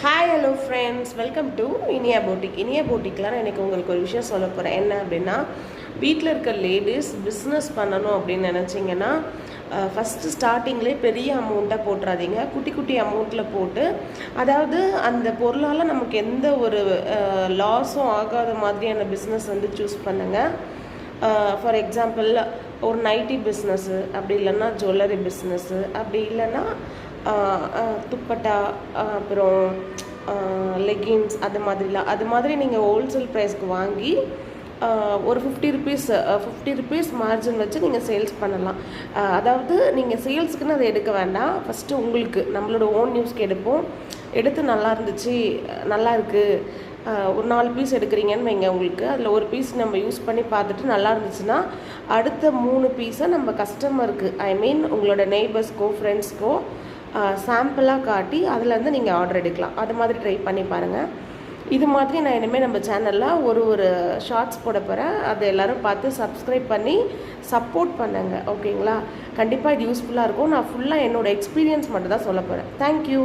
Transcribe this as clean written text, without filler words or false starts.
Hi hello friends, welcome to Iniya boutique. Iniya போட்டிக்கில் நான் எனக்கு உங்களுக்கு ஒரு விஷயம் சொல்ல போகிறேன். என்ன அப்படின்னா, வீட்டில் இருக்க லேடிஸ் பிஸ்னஸ் பண்ணணும் அப்படின்னு நினச்சிங்கன்னா ஃபஸ்ட்டு ஸ்டார்டிங்லேயே பெரிய அமௌண்ட்டாக போட்டுறாதீங்க. குட்டி குட்டி அமௌண்ட்டில் போட்டு, அதாவது அந்த பொருளால் நமக்கு எந்த ஒரு லாஸும் ஆகாத மாதிரியான பிஸ்னஸ் வந்து சூஸ் பண்ணுங்கள். ஃபார் எக்ஸாம்பிள், ஒரு நைட்டி பிஸ்னஸ்ஸு, அப்படி இல்லைன்னா ஜுவல்லரி பிஸ்னஸ்ஸு, அப்படி இல்லைன்னா துப்பட்டா, அப்புறம் லெகின்ஸ், அது மாதிரி நீங்கள் ஹோல்சேல் ப்ரைஸ்க்கு வாங்கி ஒரு 50 ருபீஸ் மார்ஜின் வச்சு நீங்கள் சேல்ஸ் பண்ணலாம். அதாவது நீங்கள் சேல்ஸுக்குன்னு அதை எடுக்க வேண்டாம். ஃபஸ்ட்டு உங்களுக்கு நம்மளோட ஓன் யூஸ்க்கு எடுப்போம். எடுத்து நல்லா இருந்துச்சு, நல்லா இருக்குது, ஒரு 4 பீஸ் எடுக்கிறீங்கன்னு வைங்க. உங்களுக்கு அதில் ஒரு பீஸ் நம்ம யூஸ் பண்ணி பார்த்துட்டு நல்லா இருந்துச்சுன்னா, அடுத்த 3 பீஸை நம்ம கஸ்டமருக்கு, உங்களோட நெய்பர்ஸ்க்கோ ஃப்ரெண்ட்ஸ்க்கோ சாம்பிளாக காட்டி அதிலேருந்து நீங்கள் ஆர்டர் எடுக்கலாம். அது மாதிரி ட்ரை பண்ணி பாருங்கள். இது மாதிரி நான் இனிமேல் நம்ம சேனலில் ஒரு ஷார்ட்ஸ் போட போகிறேன். அதை எல்லோரும் பார்த்து சப்ஸ்கிரைப் பண்ணி சப்போர்ட் பண்ணுங்கள். ஓகேங்களா? கண்டிப்பாக இது யூஸ்ஃபுல்லாக இருக்கும். நான் ஃபுல்லாக என்னோடய எக்ஸ்பீரியன்ஸ் மட்டும் தான் சொல்ல போகிறேன். தேங்க்யூ.